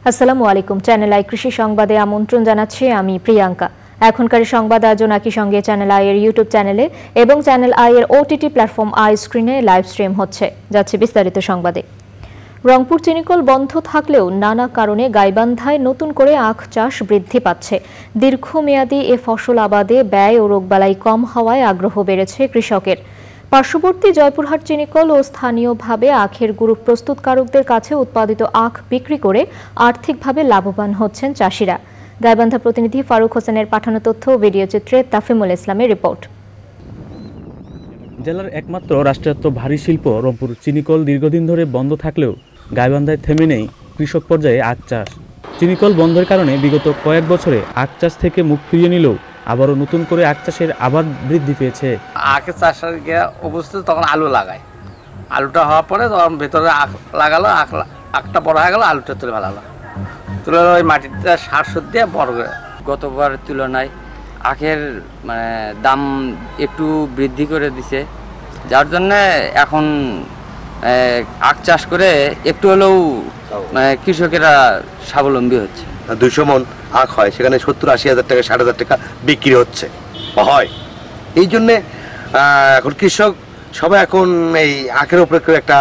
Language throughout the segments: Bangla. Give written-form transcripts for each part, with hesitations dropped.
আসসালামু আলাইকুম। চ্যানেল আই কৃষি সংবাদে আমন্ত্রণ জানাচ্ছি আমি প্রিয়াঙ্কা। এখনকার সংবাদ আয়োজন একই সঙ্গে চ্যানেল আই এর ইউটিউব চ্যানেলে এবং চ্যানেল আই এর ওটিটি প্ল্যাটফর্ম আই স্ক্রিনে লাইভ স্ট্রিম হচ্ছে। যাচ্ছে বিস্তারিত সংবাদে। রংপুর চিনিকল বন্ধ থাকলেও নানা কারণে গাইবান্ধায় নতুন করে আখ চাষ বৃদ্ধি পাচ্ছে। দীর্ঘমেয়াদী এ ফসল আবাদে ব্যয় ও রোগবালাই কম হওয়ায় আগ্রহ বেড়েছে কৃষকের। পার্শ্ববর্তী জয়পুরহাট চিনিকল ও স্থানীয়ভাবে আখের গুঁড়ো প্রস্তুতকারকদের কাছে উৎপাদিত আখ বিক্রি করে আর্থিকভাবে লাভবান হচ্ছেন চাষিরা। গাইবান্ধা প্রতিনিধি ফারুক হোসেনের পাঠানো তথ্য ও ভিডিও চিত্রে তাফিমুল ইসলামের রিপোর্ট। জেলার একমাত্র রাষ্ট্রায়ত্ত ভারী শিল্প রংপুর চিনিকল দীর্ঘদিন ধরে বন্ধ থাকলেও গাইবান্ধায় থেমে নেই কৃষক পর্যায়ে আখ চাষ। চিনিকল বন্ধের কারণে বিগত কয়েক বছরে আখ চাষ থেকে মুখ ফিরিয়ে নিলেও আবারও নতুন করে আখ চাষের আবাদ বৃদ্ধি পেয়েছে। আখের চাষের অবস্থিত তখন আলু লাগায়, আলুটা হওয়ার পরে তখন ভেতরে আখ লাগালো, আখটা বড় হয়ে গেল, আলুটা তুলে ফেলালো, তুলে ওই মাটিটা সার সুর দিয়ে বড় করে। গতবার তুলনায় আখের দাম একটু বৃদ্ধি করে দিছে, যার জন্য এখন আখ চাষ করে একটু হলেও কৃষকেরা স্বাবলম্বী হচ্ছে। 200 মন আখ হয়, সেখানে 70-80 হাজার টাকা 60,000 টাকা বিক্রি হচ্ছে হয়। এই জন্যে এখন কৃষক সবাই এখন এই আখের উপরে একটা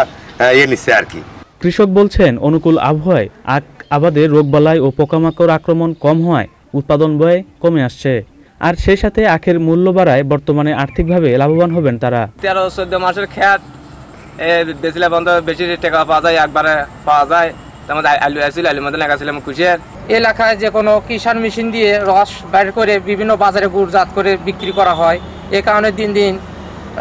নিচ্ছে আর কি। কৃষক বলছেন অনুকূল আবহাওয়ায় আখ আবাদে রোগবালাই ও পোকামাকড় আক্রমণ কম হওয়ায় উৎপাদন ব্যয় কমে আসছে। আর সেই সাথে আখের মূল্য বাড়ায় বর্তমানে আর্থিকভাবে লাভবান হবেন তারা। 13-14 মাসের খেত বেচিলে বন্ধ বেশি টাকা পাওয়া যায়, একবারে পাওয়া যায়। আলু আসছিল, আলুর মধ্যে লাগাছিলাম খুশির। এলাকায় যে কোনো কিষাণ মেশিন দিয়ে রস বাইর করে বিভিন্ন বাজারে গুড়জাত করে বিক্রি করা হয়। এ কারণে দিন দিন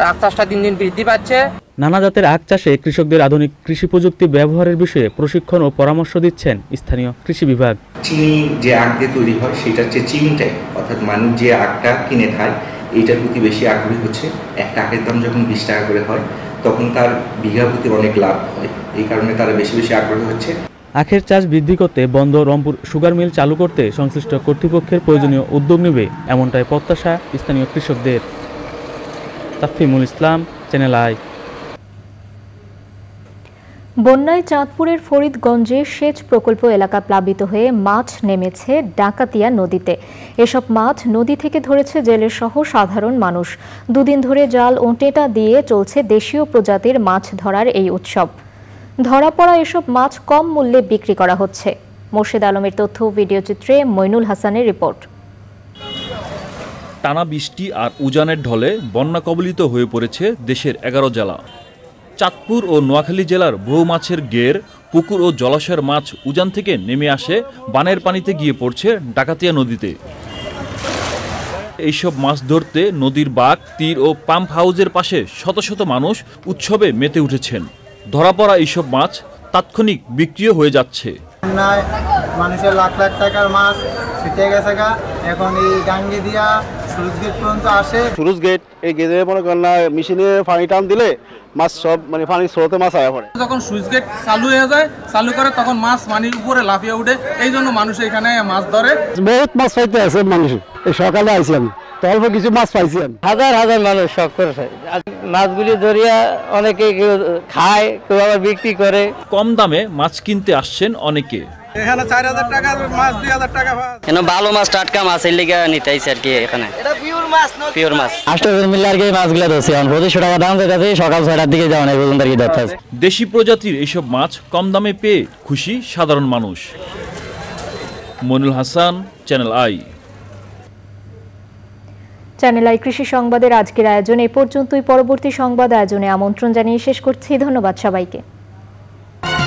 আখ চাষটা দিন দিন বৃদ্ধি পাচ্ছে। নানা জাতের আখ চাষে কৃষকদের আধুনিক কৃষি প্রযুক্তি ব্যবহারের বিষয়ে প্রশিক্ষণ ও পরামর্শ দিচ্ছেন স্থানীয় কৃষি বিভাগ। চিনি যে আখ দিয়ে তৈরি হয় সেটা হচ্ছে চিনিটাই, অর্থাৎ মানুষ যে আখটা কিনে খায় এইটার প্রতি বেশি আগ্রহী হচ্ছে। একটা আখের দাম যখন 20 টাকা করে হয় তখন তার বিঘা প্রতি অনেক লাভ হয়, এই কারণে তারা বেশি বেশি আগ্রহী হচ্ছে। আখের চাষ বৃদ্ধি করতে বন্ধ রংপুর সুগার মিল চালু করতে সংশ্লিষ্ট কর্তৃপক্ষের প্রয়োজনীয় উদ্যোগ নেবে, এমনটাই প্রত্যাশা স্থানীয় কৃষকদের। তাফিমুল ইসলাম, চ্যানেল আই। বন্যায় চাঁদপুরের ফরিদগঞ্জে সেচ প্রকল্প এলাকা প্লাবিত হয়ে মাছ নেমেছে ডাকাতিয়া নদীতে। এসব মাছ নদী থেকে ধরেছে জেলে সহ সাধারণ মানুষ। দুদিন ধরে জাল ও টেটা দিয়ে চলছে দেশীয় প্রজাতির মাছ ধরার এই উৎসব। ধরা পড়া এসব মাছ কম মূল্যে বিক্রি করা হচ্ছে। মোর্শেদ আলমের তথ্য ভিডিও চিত্রে মইনুল হাসানের রিপোর্ট। টানা বৃষ্টি আর উজানের ঢলে বন্যা কবলিত হয়ে পড়েছে দেশের 11 জেলা। চাঁদপুর ও নোয়াখালী জেলার বহু মাছের গের, পুকুর ও জলাশয়ের মাছ উজান থেকে নেমে আসে বানের পানিতে গিয়ে পড়ছে ডাকাতিয়া নদীতে। এইসব মাছ ধরতে নদীর বাঁক, তীর ও পাম্প হাউসের পাশে শত শত মানুষ উৎসবে মেতে উঠেছেন। ধরা পড়া এইসব মাছ তাৎক্ষণিক বিক্রিও হয়ে যাচ্ছে। মানুষের লাখ লাখ টাকার মাছ ছিটে গেছে, এখন এই গাঙ্গি দিয়া সুরুজ গেট পর্যন্ত আসে। সুরুজ গেট এই গেটে মনে করেন না মেশিনে পানি টান দিলে মাছ সব পানির স্রোতে মাছ আয়া পড়ে। যখন সুইচ গেট চালু হয়ে যায়, চালু করে তখন মাছ পানির উপরে লাফিয়ে উঠে, এই জন্য মানুষ এখানে মাছ ধরে। বহুত মাছ পাইতে আছে মানুষ। এই সকালে আইছি আমি, অল্প কিছু মাছ পাইছি আমি। হাজার হাজার মানুষ শখ করে মাছগুলি ধরিয়া অনেকে খায়, কেউ আবার বিক্রি করে। কম দামে মাছ কিনতে আসছেন অনেকে। এখানে 4000 টাকার মাছ 2000 টাকা এখানে ভালো মাছ, টাটকা মাছ এর লেগে নিতে আইছে আর কি। এখানে এটা পিওর মাছ, পিওর মাছ 800 মিলে আর কি মাছগুলো ধরছি। এখন 2500 টাকা দাম দিতেছে, সকাল 6টার দিকে যাওয়া নাই পর্যন্ত আর কি ধরতেছে। দেশি প্রজাতির এইসব মাছ কম দামে পেয়ে খুশি সাধারণ মানুষ। Mainul Hasan, channel I. Channel I কৃষি সংবাদের আজকের আয়োজন এ পর্যন্তই। পরবর্তী সংবাদ আয়োজনে আমন্ত্রণ জানিয়ে শেষ করছি। ধন্যবাদ সবাইকে।